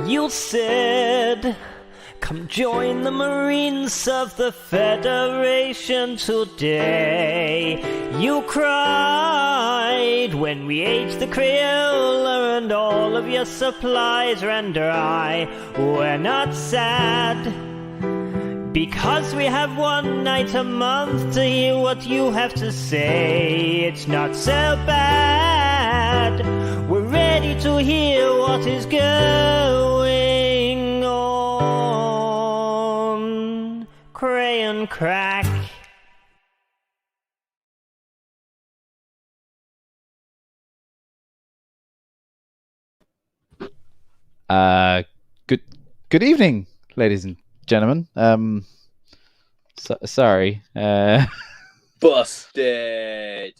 You said, come join the Marines of the Federation today. You cried when we ate the Crayola and all of your supplies ran dry. We're not sad, because we have one night a month to hear what you have to say. It's not so bad. We're ready to hear what is going on. Crayon Craic. Good evening, ladies and gentlemen. Sorry. Busted.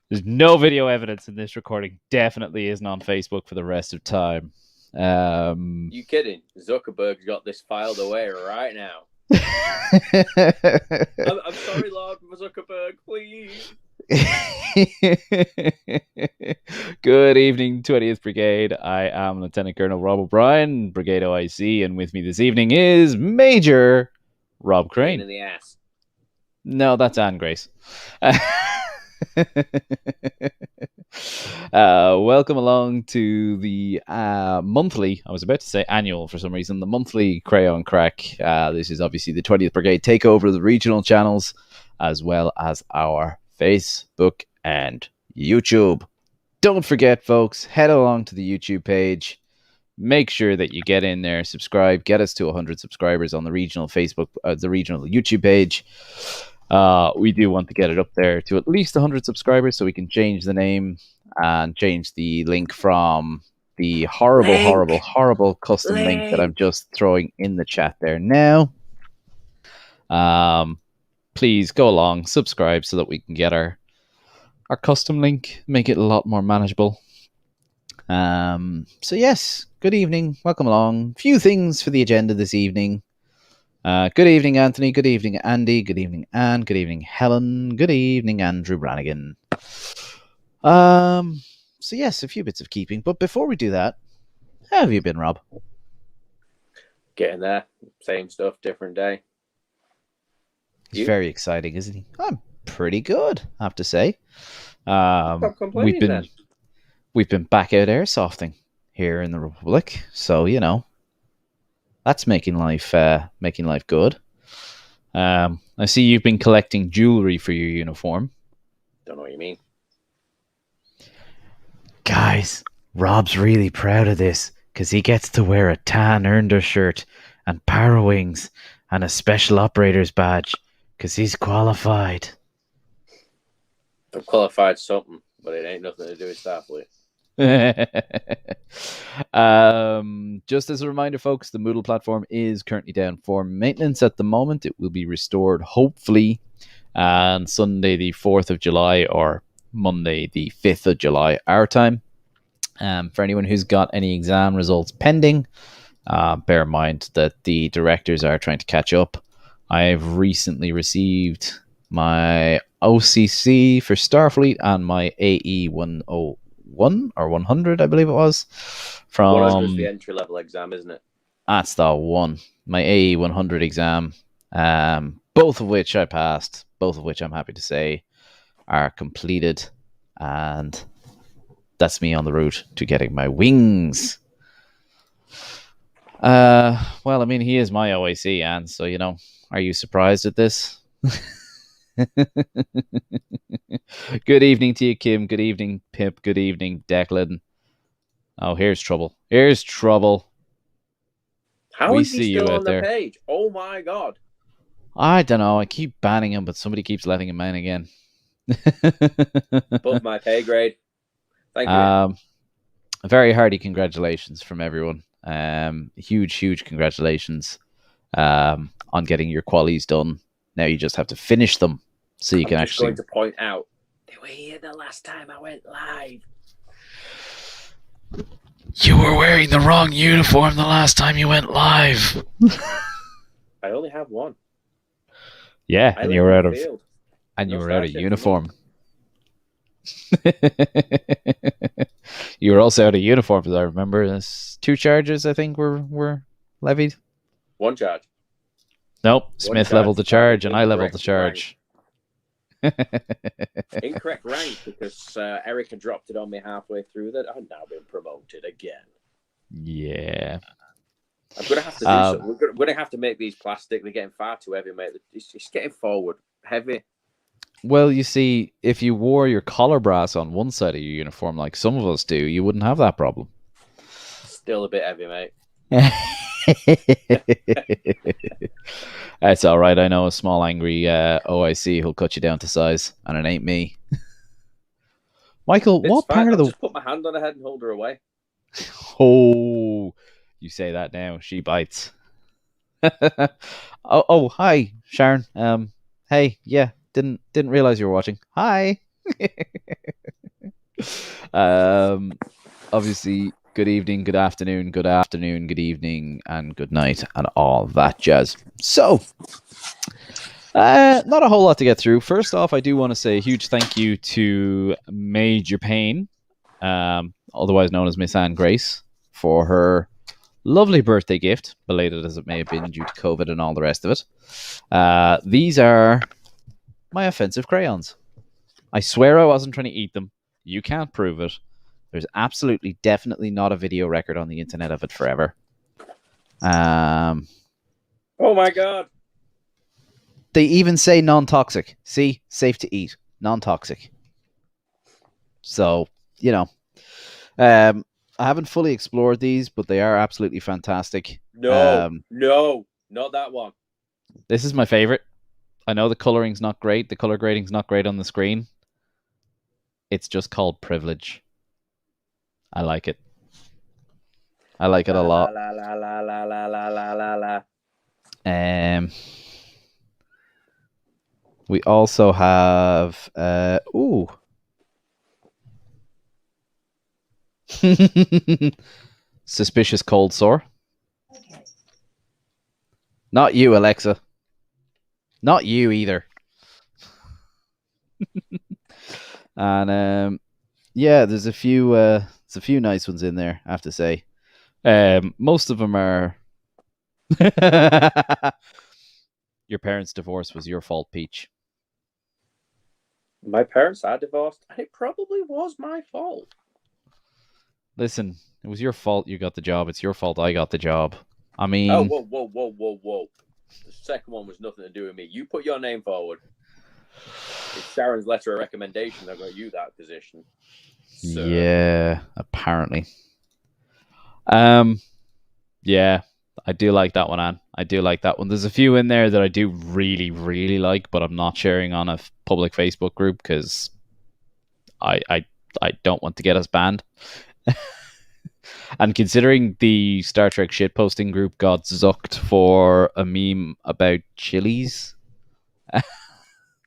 There's no video evidence in this recording. Definitely isn't on Facebook for the rest of time. You kidding? Zuckerberg's got this filed away right now. I'm sorry, Lord Zuckerberg, please. Good evening, 20th Brigade. I am Lieutenant Colonel Rob O'Brien, Brigade OIC, and with me this evening is Major Rob Crane. In the ass. No, that's Anne Grace. Welcome along to the monthly, I was about to say annual for some reason, the monthly Crayon Craic. This is obviously the 20th Brigade takeover of the regional channels, as well as our Facebook and YouTube. Don't forget, folks, head along to the YouTube page. Make sure that you get in there, subscribe, get us to 100 subscribers on the regional Facebook, the regional YouTube page. We do want to get it up there to at least 100 subscribers so we can change the name and change the link from the horrible custom link that I'm just throwing in the chat there now. Please go along, subscribe so that we can get our custom link, make it a lot more manageable. So yes, good evening, welcome along. Few things for the agenda this evening. Good evening, Anthony. Good evening, Andy. Good evening, Anne. Good evening, Helen. Good evening, Andrew Brannigan. So yes, a few bits of keeping. But before we do that, how have you been, Rob? Getting there. Same stuff, different day. He's very exciting, isn't he? I'm pretty good, I have to say. Stop complaining, we've been back out airsofting here in the Republic, so you know. That's making life good. I see you've been collecting jewelry for your uniform. Don't know what you mean. Guys, Rob's really proud of this because he gets to wear a tan undershirt and power wings and a special operator's badge because he's qualified. I'm qualified something, but it ain't nothing to do with Starfleet. Just as a reminder, folks, the Moodle platform is currently down for maintenance at the moment. It will be restored hopefully on Sunday the 4th of July or Monday the 5th of July our time. For anyone who's got any exam results pending, bear in mind that the directors are trying to catch up. I've recently received my OCC for Starfleet and my AE 101 or 100, I believe it was. From 100 is the entry level exam, isn't it? That's the one. My AE 100 exam, both of which I passed, both of which I'm happy to say are completed, and that's me on the route to getting my wings. Well, I mean, he is my OIC, and so you know, are you surprised at this? Good evening to you, Kim. Good evening, Pip. Good evening, Declan. Oh, here's trouble. Here's trouble. How is he still on the page? Oh my god. I don't know. I keep banning him, but somebody keeps letting him in again. Above my pay grade. Thank you. Very hearty congratulations from everyone. Huge congratulations on getting your qualies done. Now you just have to finish them so you can actually. I'm just going to point out, they were here the last time I went live. You were wearing the wrong uniform the last time you went live. I only have one. Yeah, and you were out of uniform. You were also out of uniform, as I remember. There's 2 charges, I think, were levied. 1 charge. Nope. One Smith charge leveled the for charge, and I incorrect leveled the charge. Incorrect rank because Erica dropped it on me halfway through that. I've now been promoted again. Yeah. I'm going to have to do something. We're going to have to make these plastic. They're getting far too heavy, mate. It's getting forward. Heavy. Well, you see, if you wore your collar brass on one side of your uniform like some of us do, you wouldn't have that problem. Still a bit heavy, mate. That's all right. I know a small, angry OIC who'll cut you down to size, and it ain't me. Michael, It's what fine. part of the... Just put my hand on her head and hold her away. Oh, you say that now. She bites. oh, hi, Sharon. Hey, yeah, didn't realize you were watching. Hi. Obviously, good evening, good afternoon, good evening, and good night, and all that jazz. So, not a whole lot to get through. First off, I do want to say a huge thank you to Major Payne, otherwise known as Miss Anne Grace, for her lovely birthday gift, belated as it may have been due to COVID and all the rest of it. These are my offensive crayons. I swear I wasn't trying to eat them. You can't prove it. There's absolutely, definitely not a video record on the internet of it forever. Oh my God. They even say non-toxic. See? Safe to eat. Non-toxic. So, you know. I haven't fully explored these, but they are absolutely fantastic. No, not that one. This is my favorite. I know the coloring's not great. The color grading's not great on the screen. It's just called Privilege. I like it. I like it a lot. La, la, la, la, la, la, la, la, la. We also have Suspicious Cold Sore. Okay. Not you, Alexa. Not you either. And yeah, there's a few nice ones in there, I have to say. Most of them are your parents' divorce was your fault, Peach. My parents are divorced, and it probably was my fault. Listen, it was your fault you got the job. It's your fault I got the job. I mean... Oh, whoa. The second one was nothing to do with me. You put your name forward. It's Sharon's letter of recommendation that got you that position. So. Yeah, apparently. Yeah, I do like that one, Anne. I do like that one. There's a few in there that I do really, really like, but I'm not sharing on a public Facebook group because I don't want to get us banned. And considering the Star Trek shitposting group got zucked for a meme about chilies,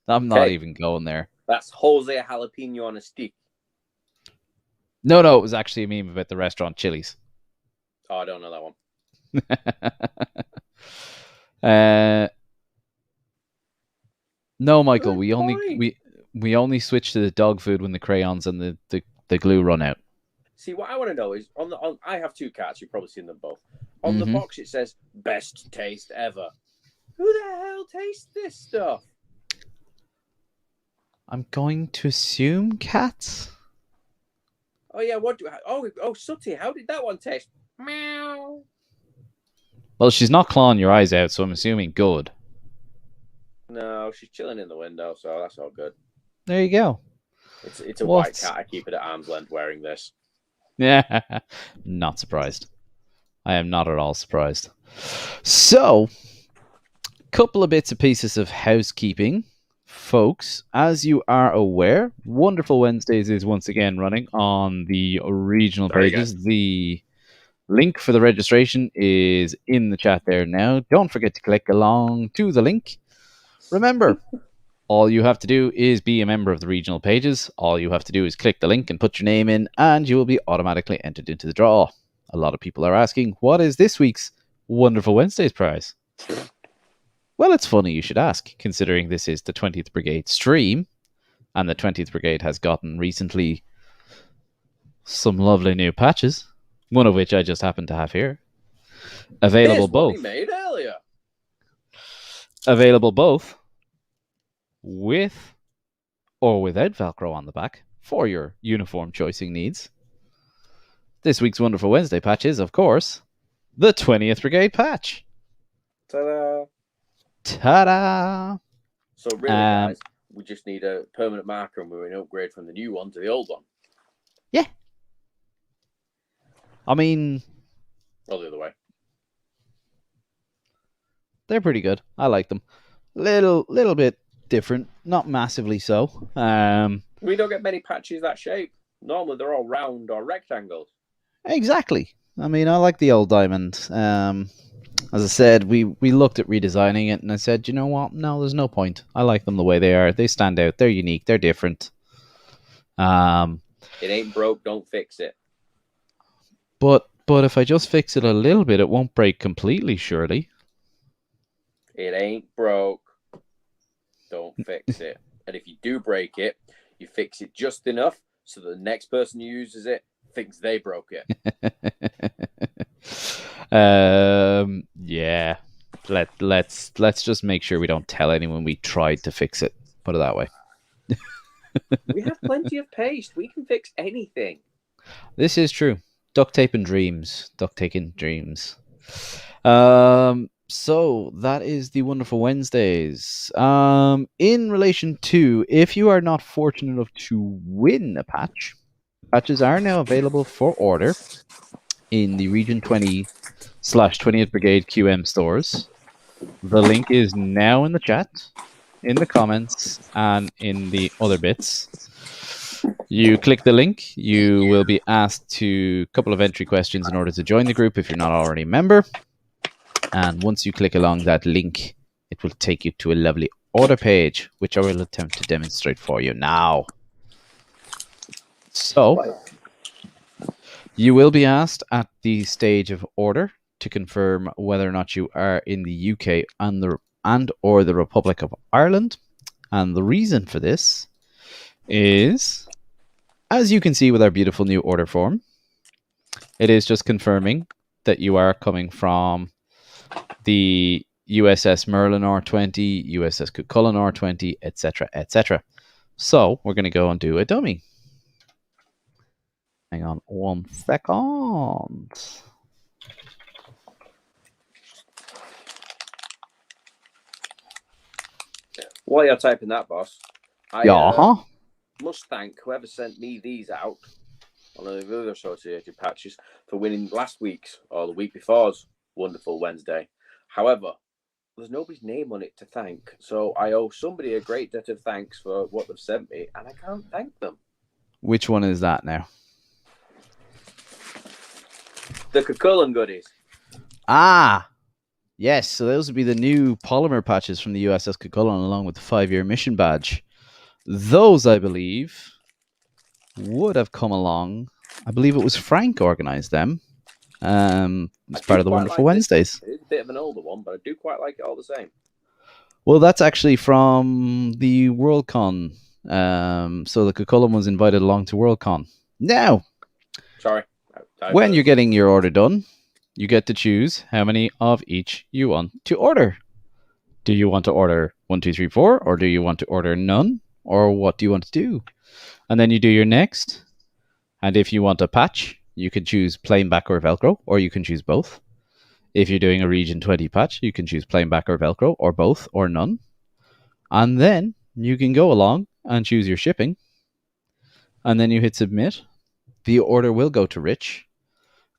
I'm not even going there. That's Jose Jalapeno on a stick. No, it was actually a meme about the restaurant Chili's. Oh, I don't know that one. No, Michael, we only switch to the dog food when the crayons and the glue run out. See, what I want to know is I have 2 cats. You've probably seen them both. On the box, it says "best taste ever." Who the hell tastes this stuff? I'm going to assume cats. Oh yeah, Sooty, how did that one taste? Meow. Well, she's not clawing your eyes out, so I'm assuming good. No, she's chilling in the window, so that's all good. There you go. It's a white cat. I keep it at arm's length wearing this. Yeah, not surprised. I am not at all surprised. So, couple of bits and pieces of housekeeping. Folks, as you are aware, Wonderful Wednesdays is once again running on the regional pages. The link for the registration is in the chat there now. Don't forget to click along to the link. Remember, all you have to do is be a member of the regional pages. All you have to do is click the link and put your name in, and you will be automatically entered into the draw. A lot of people are asking, what is this week's Wonderful Wednesdays prize? Well, it's funny you should ask, considering this is the 20th Brigade stream, and the 20th Brigade has gotten recently some lovely new patches, one of which I just happen to have here. Available Here's one both. he made earlier. Available both with or without Velcro on the back for your uniform choicing needs. This week's Wonderful Wednesday patch is, of course, the 20th Brigade patch. Ta-da! Ta-da! So really, guys, we just need a permanent marker and we're going to upgrade from the new one to the old one. Yeah. I mean... Or the other way. They're pretty good. I like them. Little bit different, not massively so. We don't get many patches that shape. Normally they're all round or rectangles. Exactly. I mean, I like the old diamond. As I said, we looked at redesigning it, and I said, you know what? No, there's no point. I like them the way they are. They stand out. They're unique. They're different. It ain't broke. Don't fix it. But if I just fix it a little bit, it won't break completely, surely. It ain't broke. Don't fix it. And if you do break it, you fix it just enough so that the next person who uses it thinks they broke it. Yeah. Let's just make sure we don't tell anyone we tried to fix it. Put it that way. We have plenty of paste. We can fix anything. This is true. Duct tape and dreams. Duct tape and dreams. So that is the Wonderful Wednesdays. In relation to, if you are not fortunate enough to win a patch, patches are now available for order in the Region 20/20th Brigade QM stores. The link is now in the chat, in the comments, and in the other bits. You click the link, you will be asked to a couple of entry questions in order to join the group if you're not already a member. And once you click along that link, it will take you to a lovely order page, which I will attempt to demonstrate for you now. So, you will be asked at the stage of order to confirm whether or not you are in the UK and or the Republic of Ireland. And the reason for this is, as you can see with our beautiful new order form, it is just confirming that you are coming from the USS Merlin R20, USS Cuchulainn R20, etc., etc. So we're going to go and do a dummy. Hang on 1 second. While you're typing that, boss, I must thank whoever sent me these out on the other associated patches for winning last week's or the week before's Wonderful Wednesday. However, there's nobody's name on it to thank, so I owe somebody a great debt of thanks for what they've sent me, and I can't thank them. Which one is that now? The Cuchulainn goodies. Ah, yes. So those would be the new polymer patches from the USS Cuchulainn, along with the 5-year mission badge. Those, I believe, would have come along. I believe it was Frank organised them. As part of the Wonderful Wednesdays. It's a bit of an older one, but I do quite like it all the same. Well, that's actually from the Worldcon. So the Cuchulainn was invited along to Worldcon. Now, sorry. When you're getting your order done, you get to choose how many of each you want to order. Do you want to order 1, 2, 3, 4, or do you want to order none? Or what do you want to do? And then you do your next. And if you want a patch, you can choose plain back or Velcro, or you can choose both. If you're doing a Region 20 patch, you can choose plain back or Velcro, or both, or none. And then you can go along and choose your shipping. And then you hit submit. The order will go to Rich.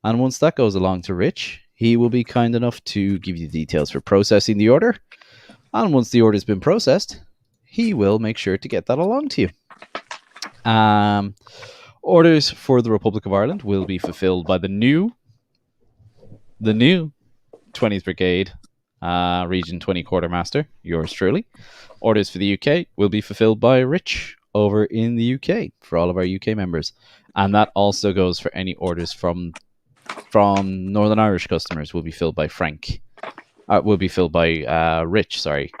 And once that goes along to Rich, he will be kind enough to give you details for processing the order. And once the order's been processed, he will make sure to get that along to you. Orders for the Republic of Ireland will be fulfilled by the new 20th Brigade Region 20 Quartermaster, yours truly. Orders for the UK will be fulfilled by Rich over in the UK for all of our UK members. And that also goes for any orders from Northern Irish customers will be filled by Frank. Will be filled by Rich, sorry.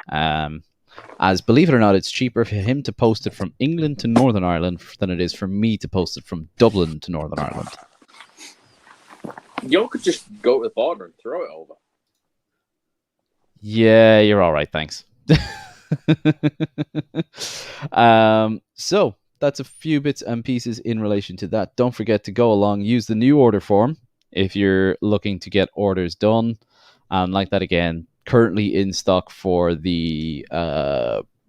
as believe it or not, it's cheaper for him to post it from England to Northern Ireland than it is for me to post it from Dublin to Northern Ireland. You could just go to the border and throw it over. Yeah, you're all right, thanks. So that's a few bits and pieces in relation to that. Don't forget to go along, use the new order form if you're looking to get orders done. Like that again, currently in stock for the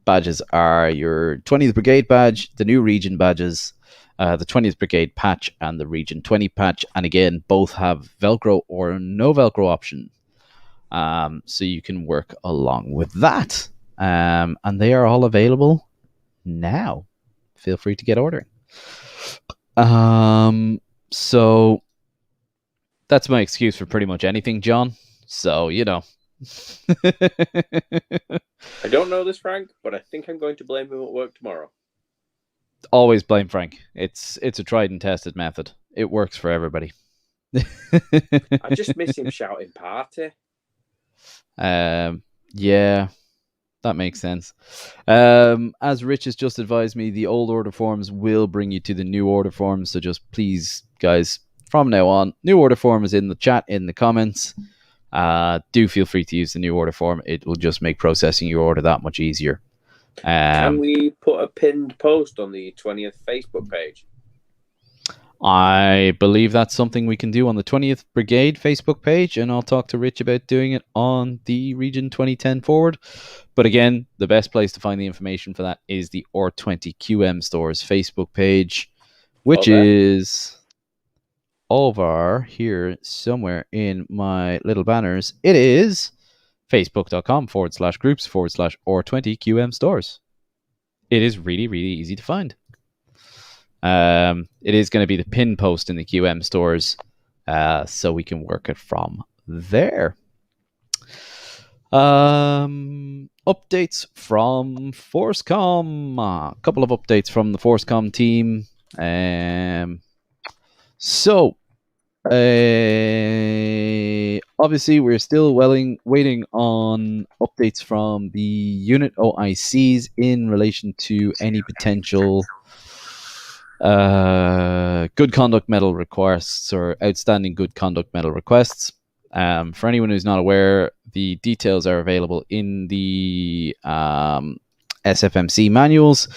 badges are your 20th Brigade badge, the new region badges, the 20th Brigade patch, and the Region 20 patch. And again, both have Velcro or no Velcro option. So you can work along with that. And they are all available now. Feel free to get ordering. So that's my excuse for pretty much anything, John. So, you know. I don't know this, Frank, but I think I'm going to blame him at work tomorrow. Always blame Frank. It's a tried and tested method. It works for everybody. I just miss him shouting party. Yeah, that makes sense. As Rich has just advised me, the old order forms will bring you to the new order forms. So just please, guys, from now on, new order form is in the chat, in the comments. Do feel free to use the new order form. It will just make processing your order that much easier. Can we put a pinned post on the 20th Facebook page? I believe that's something we can do on the 20th Brigade Facebook page, and I'll talk to Rich about doing it on the Region 2010 forward. But again, the best place to find the information for that is the R20QM Stores Facebook page, which is over here somewhere in my little banners. It is facebook.com/groups/R20QM Stores. It is really, really easy to find. It is going to be the pin post in the QM stores, so we can work it from there. Updates from ForceCom. A couple of updates from the ForceCom team. Obviously, we're still waiting on updates from the unit OICs in relation to any potential good conduct medal requests or outstanding good conduct medal requests. For anyone who's not aware, the details are available in the SFMC manuals.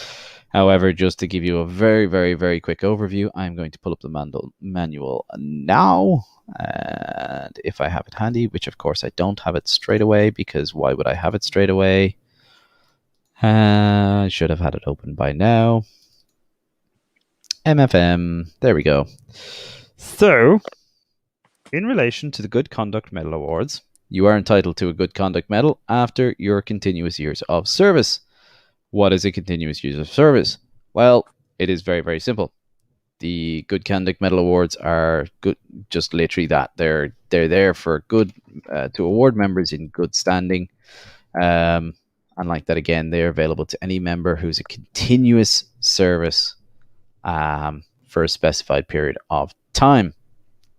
However, just to give you a very, very, very quick overview, I'm going to pull up the manual now. And if I have it handy, which of course I don't have it straight away, because why would I have it straight away? I should have had it open by now. MFM, there we go. So, in relation to the Good Conduct Medal Awards, you are entitled to a Good Conduct Medal after your continuous years of service. What is a continuous years of service? Well, it is very, very simple. The Good Conduct Medal Awards are good, just literally that. They're there for good to award members in good standing. And like that again, they're available to any member who's a continuous service for a specified period of time.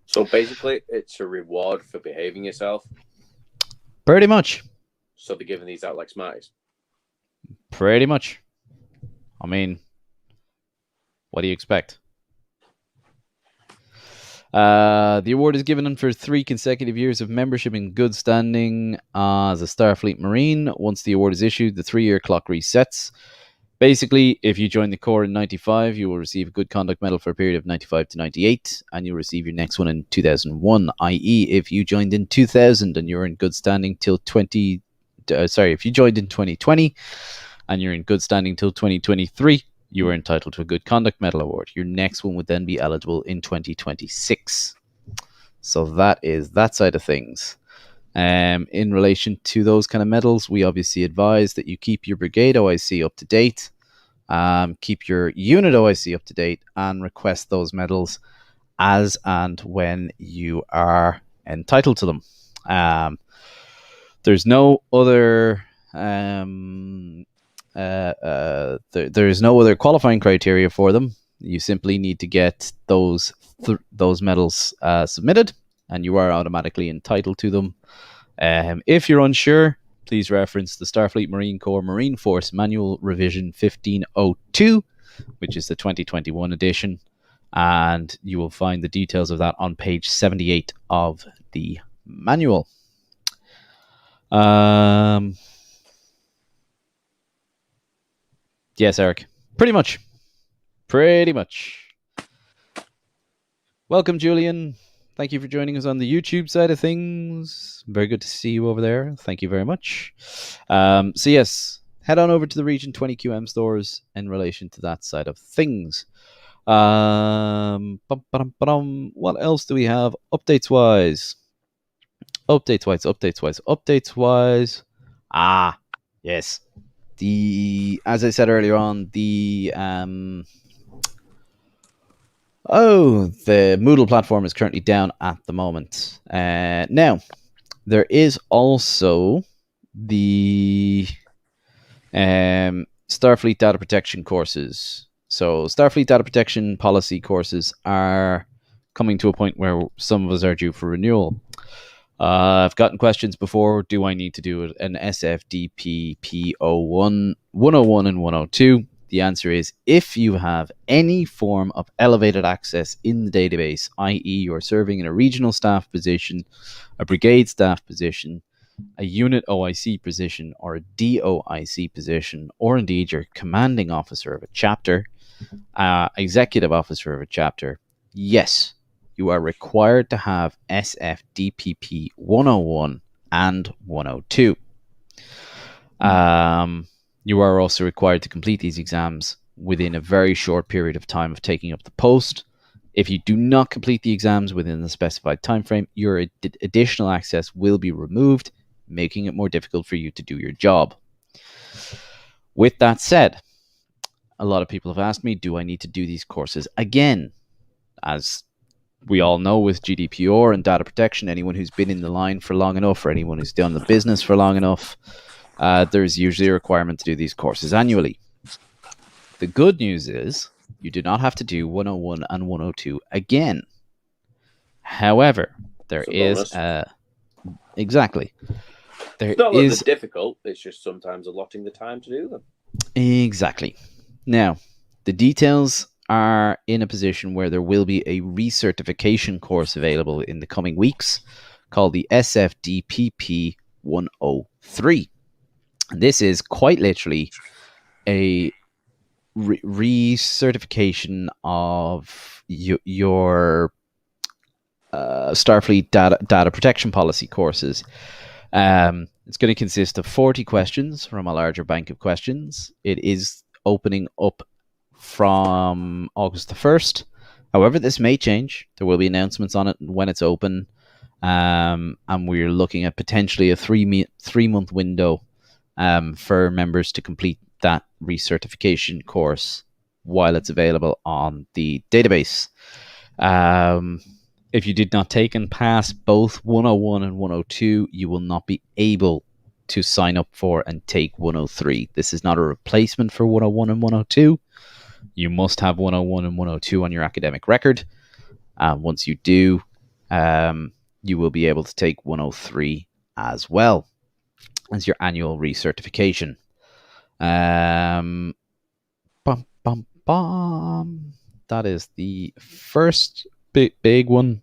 So basically, it's a reward for behaving yourself. Pretty much. So they're giving these out like Smarties. Pretty much. I mean, what do you expect? The award is given for 3 consecutive years of membership in good standing as a Starfleet Marine. Once the award is issued, the 3-year clock resets. Basically, if you join the Corps in 95, you will receive a Good Conduct Medal for a period of 95 to 98, and you'll receive your next one in 2001, i.e. if you joined in 2000 and you're in good standing till if you joined in 2020 and you're in good standing till 2023, you are entitled to a Good Conduct Medal Award. Your next one would then be eligible in 2026. So that is that side of things. In relation to those kind of medals, we obviously advise that you keep your Brigade OIC up to date, keep your unit OIC up to date, and request those medals as and when you are entitled to them. There's no other there's no other qualifying criteria for them. You simply need to get those medals submitted, and you are automatically entitled to them. If you're unsure, please reference the Starfleet Marine Corps Marine Force Manual Revision 1502, which is the 2021 edition, and you will find the details of that on page 78 of the manual. Yes, Eric. Pretty much. Welcome, Julian. Thank you for joining us on the YouTube side of things. Very good to see you over there. Thank you very much. So yes, head on over to the Region 20 QM stores in relation to that side of things. What else do we have updates-wise? Updates-wise. Yes. As I said earlier on, the Moodle platform is currently down at the moment. Now, there is also the Starfleet data protection courses. So Starfleet data protection policy courses are coming to a point where some of us are due for renewal. I've gotten questions before. Do I need to do an SFDP P01, 101 and 102? The answer is, if you have any form of elevated access in the database, i.e. you're serving in a regional staff position, a brigade staff position, a unit OIC position, or a DOIC position, or indeed you're commanding officer of a chapter, executive officer of a chapter, yes, you are required to have SFDPP 101 and 102. You are also required to complete these exams within a very short period of time of taking up the post. If you do not complete the exams within the specified time frame, your additional access will be removed, making it more difficult for you to do your job. With that said, a lot of people have asked me, do I need to do these courses again? As we all know, with GDPR and data protection, anyone who's been in the line for long enough, or anyone who's done the business for long enough, there's usually a requirement to do these courses annually. The good news is you do not have to do 101 and 102 again. However, there is exactly. There it's not is that they're difficult. It's just sometimes allotting the time to do them. Exactly. Now, the details are in a position where there will be a recertification course available in the coming weeks called the SFDPP 103. This is quite literally a recertification of your Starfleet data protection policy courses. It's going to consist of 40 questions from a larger bank of questions. It is opening up from August the 1st. However, this may change. There will be announcements on it when it's open. And we're looking at potentially a 3-month window for members to complete that recertification course while it's available on the database. If you did not take and pass both 101 and 102, you will not be able to sign up for and take 103. This is not a replacement for 101 and 102. You must have 101 and 102 on your academic record. Once you do, you will be able to take 103 as well as your annual recertification. That is the first big one.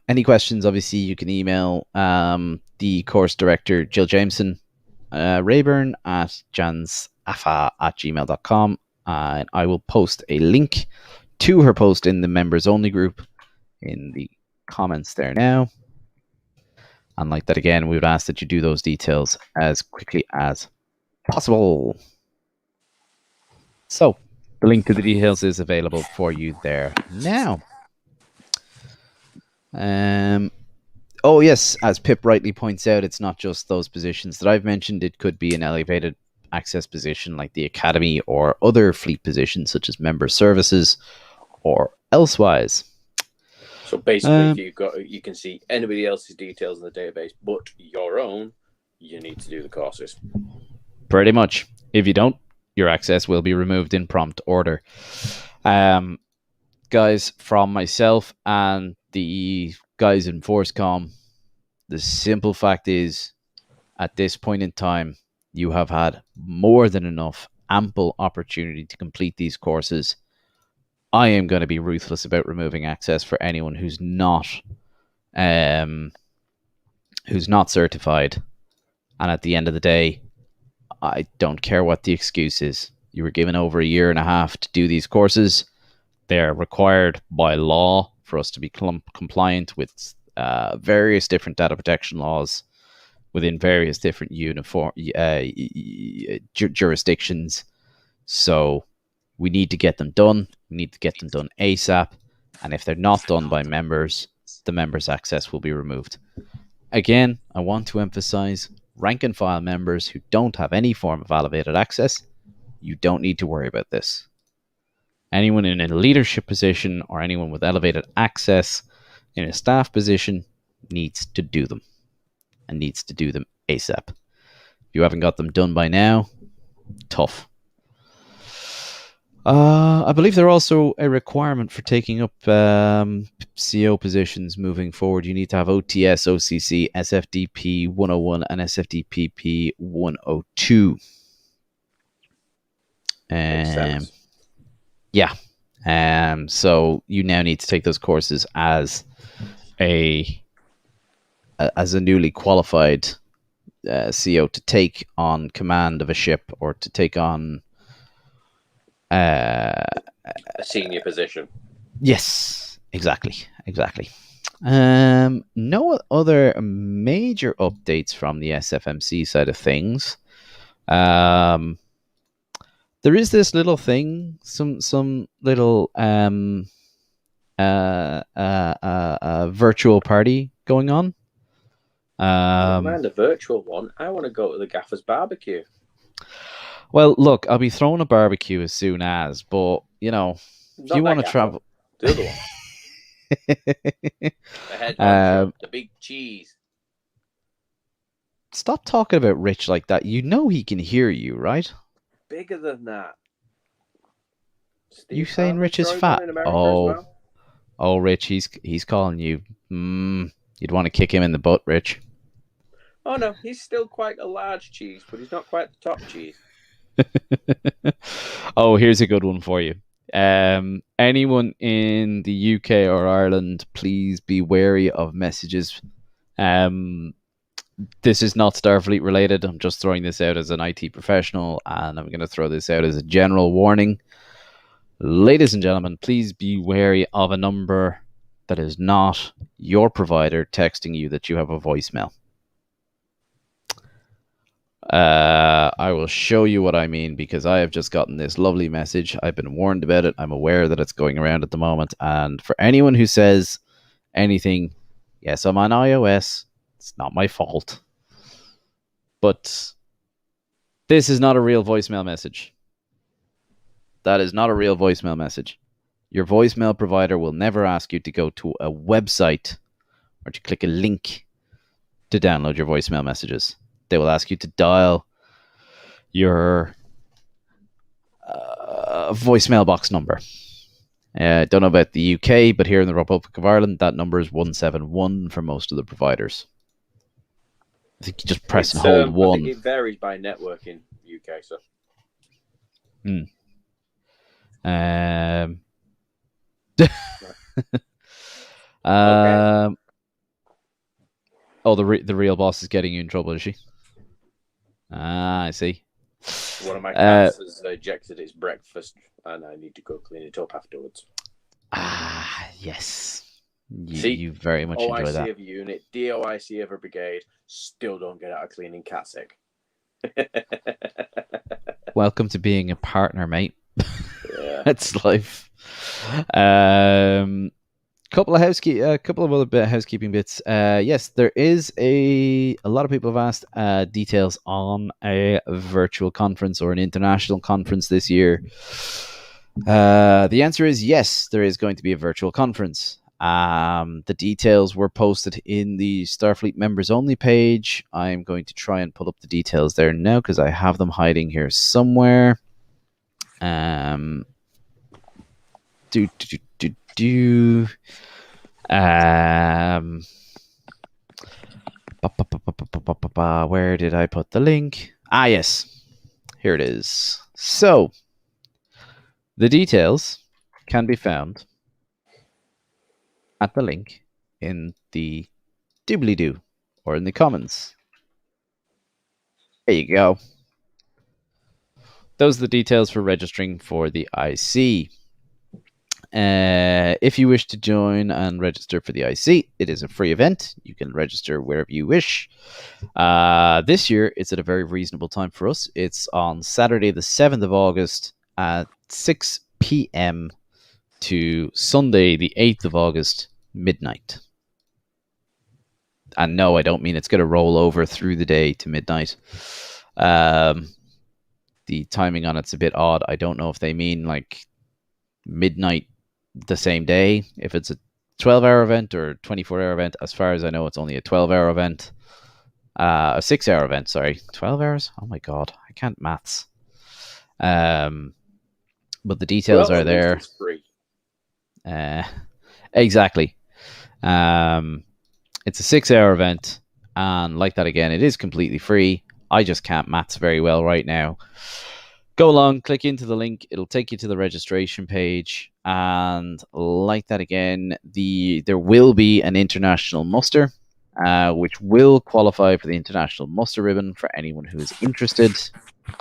Any questions, obviously you can email the course director Jill Jameson Rayburn at jansafa@gmail.com, and I will post a link to her post in the members only group in the comments there now. And like that again, we would ask that you do those details as quickly as possible. So the link to the details is available for you there now. Oh yes, as Pip rightly points out, it's not just those positions that I've mentioned. It could be an elevated access position like the Academy, or other fleet positions such as member services or elsewise. So basically, if you can see anybody else's details in the database but your own, you need to do the courses. Pretty much. If you don't, your access will be removed in prompt order. Guys, from myself and the guys in Forcecom, the simple fact is, at this point in time, you have had more than enough ample opportunity to complete these courses. I am going to be ruthless about removing access for anyone who's not certified. And at the end of the day, I don't care what the excuse is. You were given over a year and a half to do these courses. They're required by law for us to be compliant with various different data protection laws within various different jurisdictions. So we need to get them done. We need to get them done ASAP. And if they're not done by members, the members' access will be removed. Again, I want to emphasize, rank and file members who don't have any form of elevated access, you don't need to worry about this. Anyone in a leadership position or anyone with elevated access in a staff position needs to do them, and needs to do them ASAP. If you haven't got them done by now, tough. I believe they're also a requirement for taking up CO positions moving forward. You need to have OTS, OCC, SFDP 101, and SFDPP 102. Yeah. So you now need to take those courses as a newly qualified CO to take on command of a ship or to take on a senior position. Yes, exactly. No other major updates from the SFMC side of things. There is this little thing, some little virtual party going on. Man, a virtual one. I want to go to the Gaffer's barbecue. Well, look, I'll be throwing a barbecue as soon as, but if you want to travel, the other one, the head honcho, the big cheese. Stop talking about Rich like that. You know he can hear you, right? Bigger than that. Steve You saying Rich is fat? Oh, Rich, he's calling you. You'd want to kick him in the butt, Rich. Oh no, he's still quite a large cheese, but he's not quite the top cheese. Oh, here's a good one for you. Anyone in the UK or Ireland, please be wary of messages. This is not Starfleet related. I'm just throwing this out as an IT professional, and I'm going to throw this out as a general warning. Ladies and gentlemen, please be wary of a number that is not your provider texting you that you have a voicemail. I will show you what I mean, because I have just gotten this lovely message. I've been warned about it. I'm aware that it's going around at the moment. And for anyone who says anything, yes, I'm on iOS. It's not my fault. But this is not a real voicemail message. That is not a real voicemail message. Your voicemail provider will never ask you to go to a website or to click a link to download your voicemail messages. They will ask you to dial your voicemail box number. I don't know about the UK, but here in the Republic of Ireland, that number is 171 for most of the providers. I think you just press and hold one. I think it varies by network in UK, so. Okay. Oh, the real boss is getting you in trouble, is she? I see. One of my cats has ejected its breakfast, and I need to go clean it up afterwards. Yes. You very much enjoy that. OIC of a unit, DOIC of a brigade, still don't get out of cleaning cat sick. Welcome to being a partner, mate. Yeah. That's life. Couple of other housekeeping bits. Yes, there is a lot of people have asked details on a virtual conference or an international conference this year. The answer is yes, there is going to be a virtual conference. The details were posted in the Starfleet members only page. I'm going to try and pull up the details there now because I have them hiding here somewhere. Where did I put the link? Ah, yes. Here it is. So, the details can be found at the link in the doobly-doo or in the comments. There you go. Those are the details for registering for the IC. If you wish to join and register for the IC, it is a free event. You can register wherever you wish. This year, it's at a very reasonable time for us. It's on Saturday, the 7th of August at 6 p.m. to Sunday, the 8th of August, midnight. And no, I don't mean it's going to roll over through the day to midnight. The timing on it's a bit odd. I don't know if they mean like midnight the same day, if it's a 12-hour event or 24-hour event. As far as I know, it's only a 12-hour event. A 6-hour event, sorry. 12 hours? Oh my god, I can't maths. But the details are there. It's free. Exactly. It's a 6-hour event, and like that again, it is completely free. I just can't maths very well right now. Go along, click into the link. It'll take you to the registration page. And like that again, there will be an international muster, which will qualify for the international muster ribbon for anyone who is interested.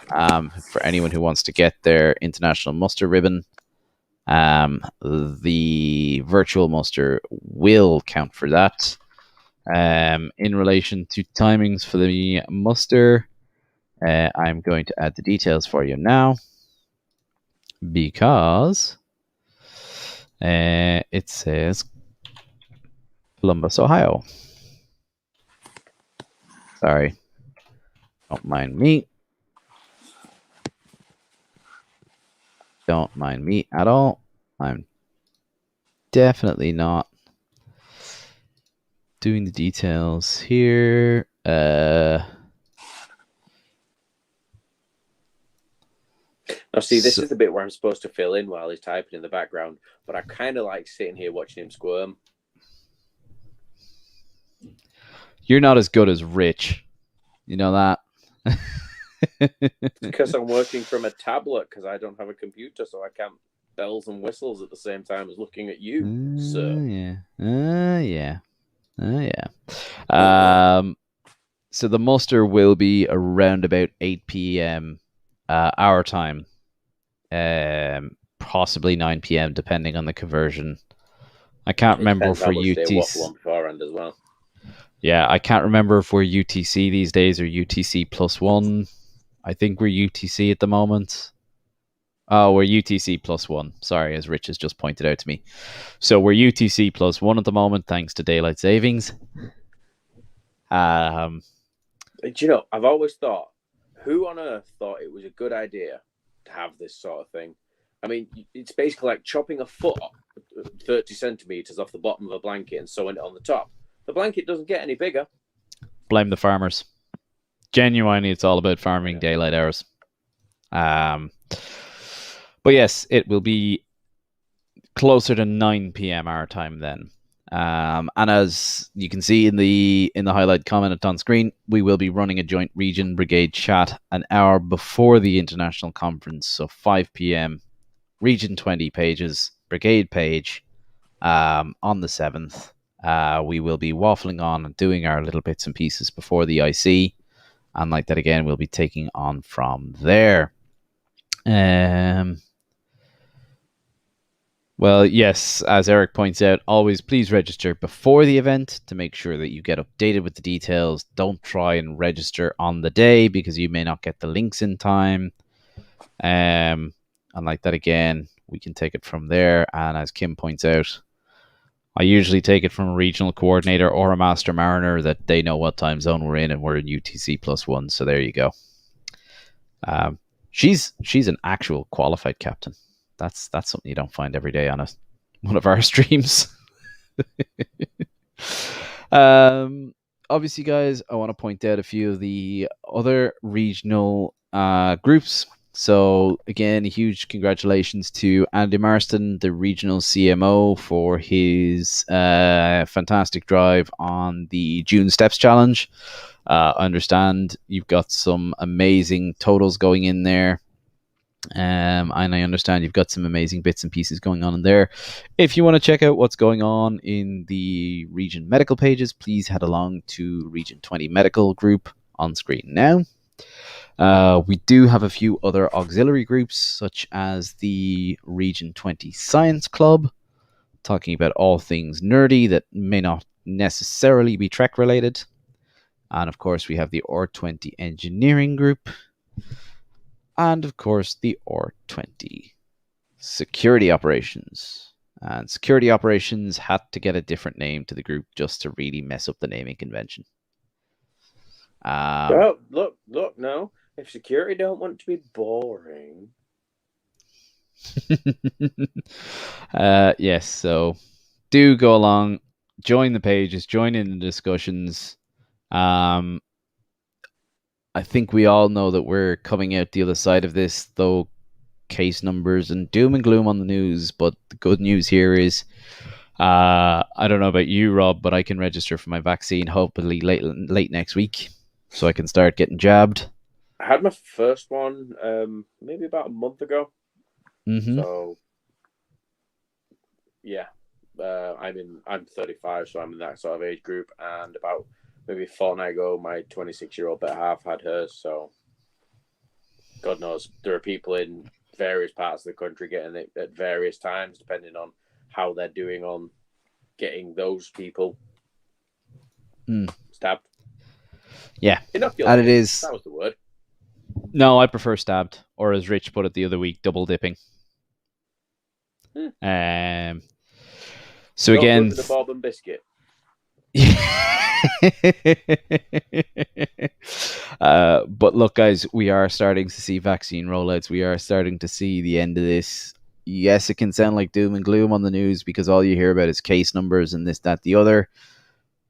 For anyone who wants to get their international muster ribbon, the virtual muster will count for that. In relation to timings for the muster, I'm going to add the details for you now because it says Columbus, Ohio. Sorry, don't mind me. Don't mind me at all. I'm definitely not doing the details here. Now, see, this is the bit where I'm supposed to fill in while he's typing in the background, but I kind of like sitting here watching him squirm. You're not as good as Rich. You know that? Because I'm working from a tablet, because I don't have a computer, so I can't bells and whistles at the same time as looking at you, sir. Yeah. So the muster will be around about 8 p.m. Our time. Possibly 9 p.m. depending on the conversion. I can't remember for UTC. Beforehand as well. Yeah, I can't remember if we're UTC these days or UTC +1. I think we're UTC at the moment. Oh, we're UTC +1. Sorry, as Rich has just pointed out to me. So we're UTC +1 at the moment, thanks to daylight savings. Do you know, I've always thought, who on earth thought it was a good idea to have this sort of thing? I mean, it's basically like chopping a foot 30 centimeters off the bottom of a blanket and sewing it on the top. The blanket doesn't get any bigger. Blame the farmers. Genuinely, it's all about farming daylight hours. But yes, it will be closer to 9 p.m. our time then. And as you can see in the highlight comment on screen, we will be running a joint region brigade chat an hour before the international conference, so 5 p.m. Region 20 pages, brigade page, on the 7th. We will be waffling on and doing our little bits and pieces before the IC, and like that again, we'll be taking on from there. Well, yes, as Eric points out, always please register before the event to make sure that you get updated with the details. Don't try and register on the day because you may not get the links in time. And like that again, we can take it from there. And as Kim points out, I usually take it from a regional coordinator or a master mariner that they know what time zone we're in, and we're in UTC +1. So there you go. She's an actual qualified captain. That's something you don't find every day on one of our streams. Obviously, guys, I want to point out a few of the other regional groups. So again, a huge congratulations to Andy Marston, the regional CMO, for his fantastic drive on the June Steps Challenge. I understand you've got some amazing totals going in there. And I understand you've got some amazing bits and pieces going on in there. If you want to check out what's going on in the Region Medical pages, please head along to Region 20 Medical Group on screen now. We do have a few other auxiliary groups, such as the Region 20 Science Club, talking about all things nerdy that may not necessarily be Trek related. And of course, we have the OR20 Engineering Group. And of course, the OR20 Security Operations. And Security Operations had to get a different name to the group just to really mess up the naming convention. Oh, look, no. If security don't want to be boring. Yes, so do go along, join the pages, join in the discussions. I think we all know that we're coming out the other side of this, though case numbers and doom and gloom on the news. But the good news here is, I don't know about you, Rob, but I can register for my vaccine hopefully late next week, so I can start getting jabbed. I had my first one maybe about a month ago. Mm-hmm. So yeah, I'm 35, so I'm in that sort of age group, and about maybe a fortnight ago, my 26-year-old better half had hers. So God knows, there are people in various parts of the country getting it at various times, depending on how they're doing on getting those people stabbed. Yeah, inoculated. And it is. That was the word. No, I prefer stabbed, or as Rich put it the other week, double dipping. So again, the Bob and biscuit. But look, guys, we are starting to see vaccine rollouts. We are starting to see the end of this. Yes, it can sound like doom and gloom on the news because all you hear about is case numbers and this, that, the other.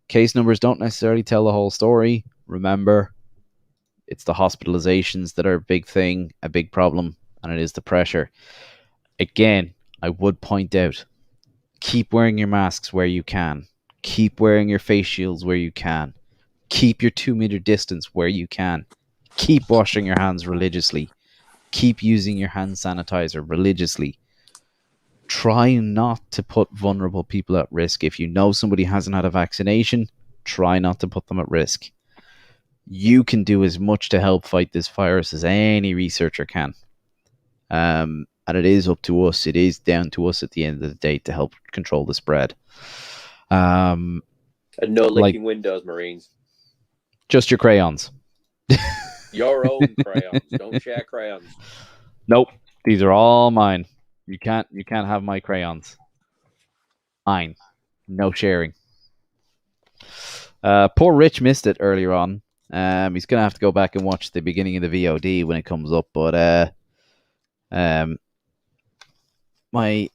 Case numbers don't necessarily tell the whole story. Remember, it's the hospitalizations that are a big thing, a big problem, and it is the pressure. Again, I would point out, keep wearing your masks where you can. Keep wearing your face shields where you can. Keep your 2-meter distance where you can. Keep washing your hands religiously. Keep using your hand sanitizer religiously. Try not to put vulnerable people at risk. If you know somebody hasn't had a vaccination, try not to put them at risk. You can do as much to help fight this virus as any researcher can. And it is up to us. It is down to us at the end of the day to help control the spread. And no licking windows, Marines. Just your crayons. Your own crayons. Don't share crayons. Nope. These are all mine. You can't have my crayons. Mine. No sharing. Poor Rich missed it earlier on. He's gonna have to go back and watch the beginning of the VOD when it comes up. But my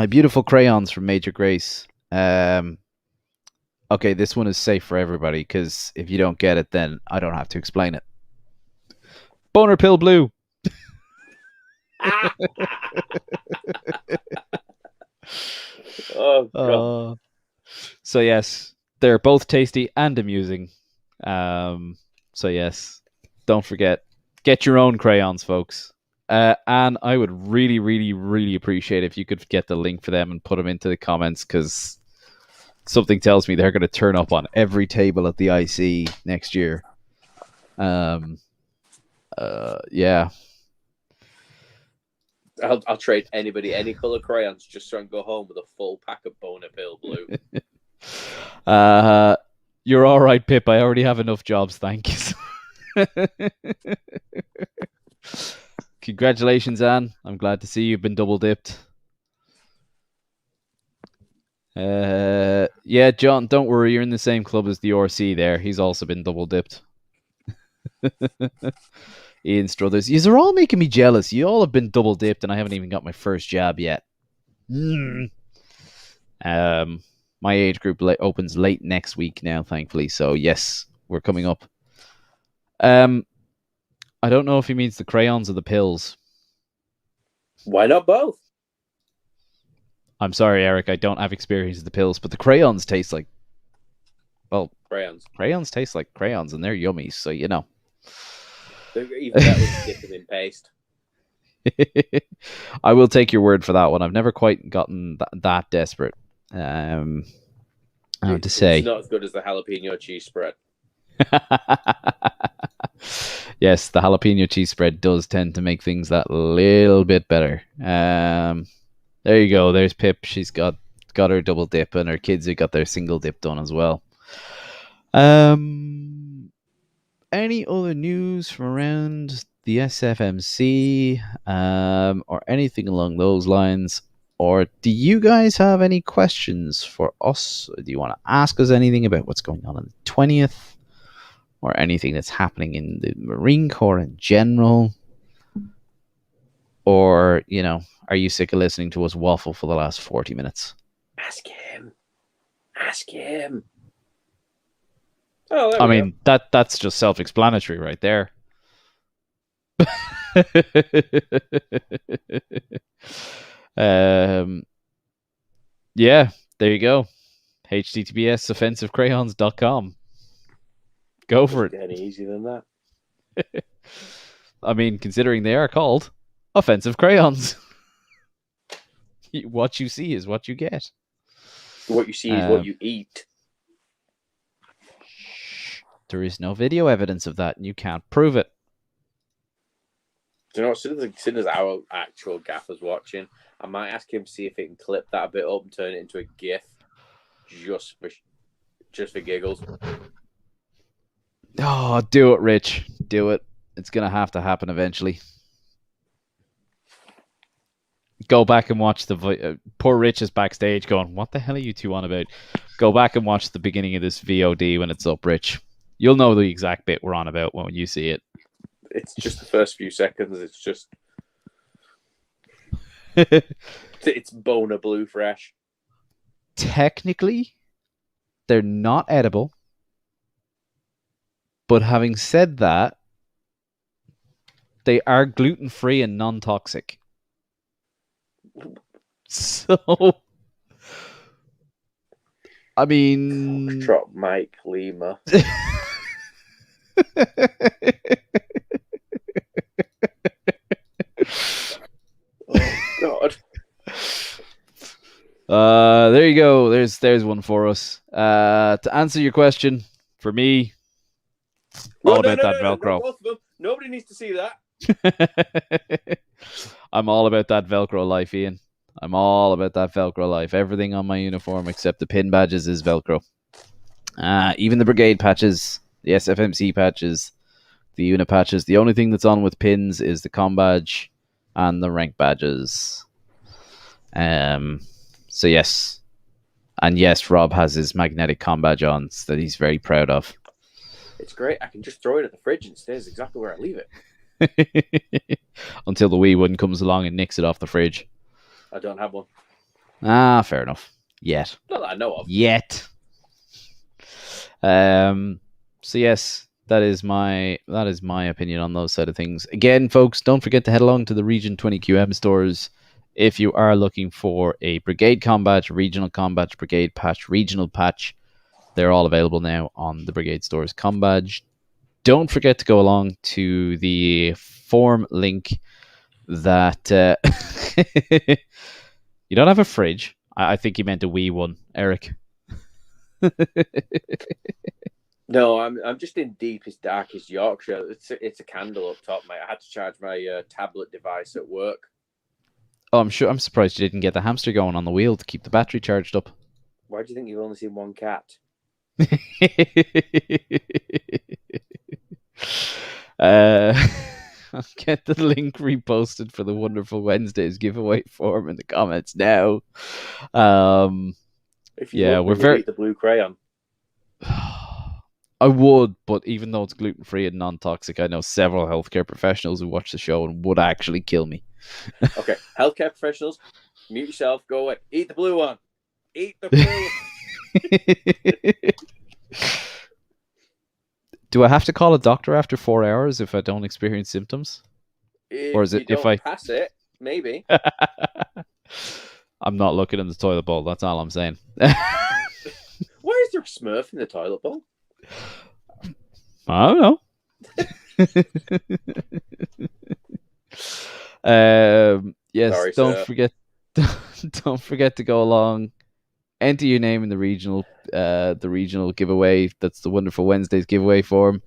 beautiful crayons from Major Grace. Okay, this one is safe for everybody because if you don't get it, then I don't have to explain it. Boner Pill Blue. So yes, they're both tasty and amusing. So yes, don't forget, get your own crayons, folks. And I would really, really, really appreciate if you could get the link for them and put them into the comments, because something tells me they're going to turn up on every table at the IC next year. Yeah. I'll trade anybody any color crayons just so I can go home with a full pack of Boner Pill Blue. You're all right, Pip. I already have enough jobs, thank you. Congratulations, Anne. I'm glad to see you've been double dipped. Yeah, John, don't worry. You're in the same club as the RC there. He's also been double dipped. Ian Struthers. Yous are all making me jealous. You all have been double dipped and I haven't even got my first jab yet. My age group opens late next week now, thankfully. So yes, we're coming up. I I don't know if he means the crayons or the pills. Why not both? I'm sorry, Eric, I don't have experience with the pills, but the crayons taste like... Well, crayons taste like crayons, and they're yummy, so you know. They're even better when you dip them in paste. I will take your word for that one. I've never quite gotten that desperate. I have to say. It's not as good as the jalapeno cheese spread. Yes, the jalapeno cheese spread does tend to make things that little bit better. There you go. There's Pip. She's got her double dip, and her kids have got their single dip done as well. Any other news from around the SFMC, or anything along those lines? Or do you guys have any questions for us? Do you want to ask us anything about what's going on the 20th? Or anything that's happening in the Marine Corps in general? Or, you know, are you sick of listening to us waffle for the last 40 minutes? Ask him. Ask him. Oh, I mean, that's just self-explanatory right there. Yeah, there you go. https offensivecrayons.com. Go for it. Any easier than that? I mean, considering they are called offensive crayons. What you see is what you get. What you see is what you eat. There is no video evidence of that, and you can't prove it. Do you know what? As soon as our actual gaffer's watching, I might ask him to see if he can clip that a bit up and turn it into a GIF, just for giggles. Oh, do it, Rich. Do it. It's going to have to happen eventually. Go back and watch the... poor Rich is backstage going, what the hell are you two on about? Go back and watch the beginning of this VOD when it's up, Rich. You'll know the exact bit we're on about when you see it. It's just the first few seconds. It's just... it's boner blue fresh. Technically, they're not edible. But having said that, they are gluten-free and non-toxic. So, I mean... Drop Mike Lima. Oh, God. There you go. There's one for us. To answer your question, for me, all about that Velcro. Both of them. Nobody needs to see that. I'm all about that Velcro life, Ian. I'm all about that Velcro life. Everything on my uniform except the pin badges is Velcro. Even the Brigade patches, the SFMC patches, the unit patches. The only thing that's on with pins is the com badge and the rank badges. So yes. And yes, Rob has his magnetic com badge on that he's very proud of. It's great. I can just throw it at the fridge and it stays exactly where I leave it. Until the wee one comes along and nicks it off the fridge. I don't have one. Fair enough. Yet. Not that I know of. Yet. So yes, that is my opinion on those side of things. Again, folks, don't forget to head along to the Region 20 QM stores if you are looking for a Brigade Combat, Regional Combat, Brigade Patch, Regional Patch. They're all available now on the Brigade stores Combadge. Don't forget to go along to the form link that... You don't have a fridge. I think you meant a wee one, Eric. No, I'm just in deepest, darkest Yorkshire. It's a candle up top, mate. I had to charge my tablet device at work. Oh, I'm surprised you didn't get the hamster going on the wheel to keep the battery charged up. Why do you think you've only seen one cat? I'll get the link reposted for the Wonderful Wednesdays giveaway form in the comments now. If you we're very eat the blue crayon. I would, but even though it's gluten free and non toxic, I know several healthcare professionals who watch the show and would actually kill me. Okay, healthcare professionals, mute yourself, go away. Eat the blue one. Eat the blue one. Do I have to call a doctor after 4 hours if I don't experience symptoms? If or is it you don't if I pass it, maybe. I'm not looking in the toilet bowl. That's all I'm saying. Why is there a Smurf in the toilet bowl? I don't know. Yes, Sorry, don't sir. forget. Don't forget to go along. Enter your name in the regional giveaway. That's the Wonderful Wednesdays giveaway form.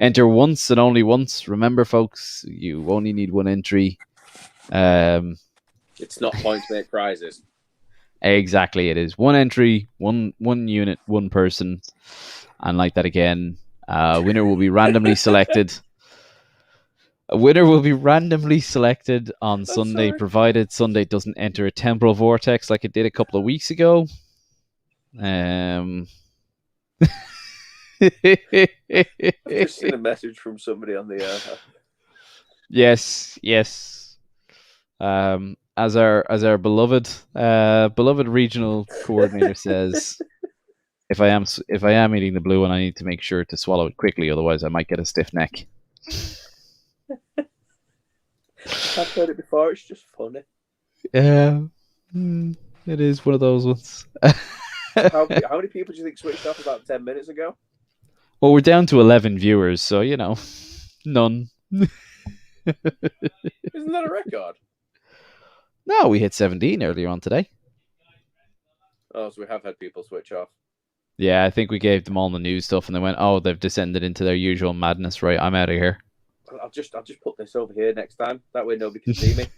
Enter once and only once. Remember, folks, you only need one entry. It's not points make prizes. Exactly, it is one entry, one unit, one person, and like that again. Winner will be randomly selected. A winner will be randomly selected on Sunday, provided Sunday doesn't enter a temporal vortex like it did a couple of weeks ago. I've just seen a message from somebody on the Yes. As our beloved regional coordinator says, if I am eating the blue one, I need to make sure to swallow it quickly, otherwise I might get a stiff neck. I've heard it before. It's just funny. Yeah, it is one of those ones. How many people do you think switched off about 10 minutes ago? Well, we're down to 11 viewers, so none. Isn't that a record? No, we hit 17 earlier on today. Oh, so we have had people switch off. Yeah, I think we gave them all the news stuff, and they went, "Oh, they've descended into their usual madness." Right, I'm out of here. I'll just put this over here next time. That way nobody can see me.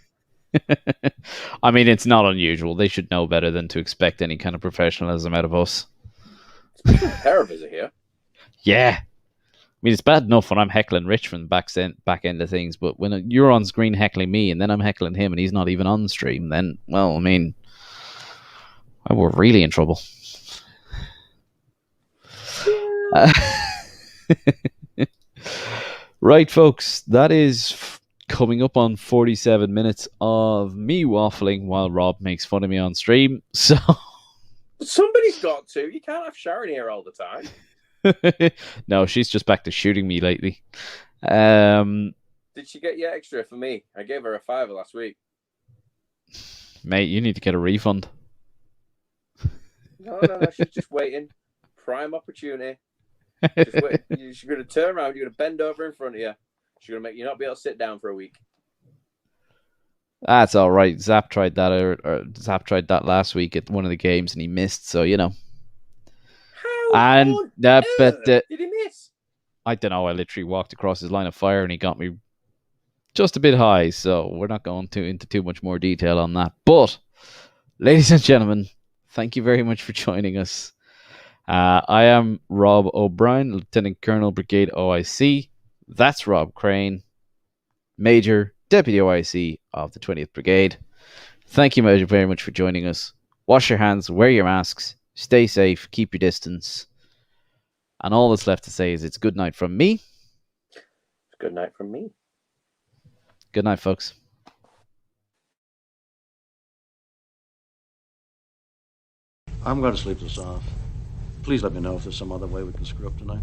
I mean, it's not unusual. They should know better than to expect any kind of professionalism out of us. Especially when a pair of us are here. Yeah. I mean, it's bad enough when I'm heckling Rich from the back end of things, but when you're on screen heckling me and then I'm heckling him and he's not even on stream, then, well, I mean, we're really in trouble. Right, folks, that is coming up on 47 minutes of me waffling while Rob makes fun of me on stream. So somebody's got to. You can't have Sharon here all the time. No, she's just back to shooting me lately. Did she get you extra for me? I gave her a $5 last week. Mate, you need to get a refund. No, she's just waiting. Prime opportunity. Just wait. She's going to turn around. You're going to bend over in front of you. She's going to make you not be able to sit down for a week. That's all right. Zap tried that, or Zap tried that last week at one of the games, and he missed. So How did he miss? I don't know. I literally walked across his line of fire, and he got me just a bit high. So we're not going into too much more detail on that. But, ladies and gentlemen, thank you very much for joining us. I am Rob O'Brien, Lieutenant Colonel, Brigade OIC. That's Rob Crane, Major, Deputy OIC of the 20th Brigade. Thank you, Major, very much for joining us. Wash your hands, wear your masks, stay safe, keep your distance. And all that's left to say is it's good night from me. Good night from me. Good night, folks. I'm going to sleep this off. Please let me know if there's some other way we can screw up tonight.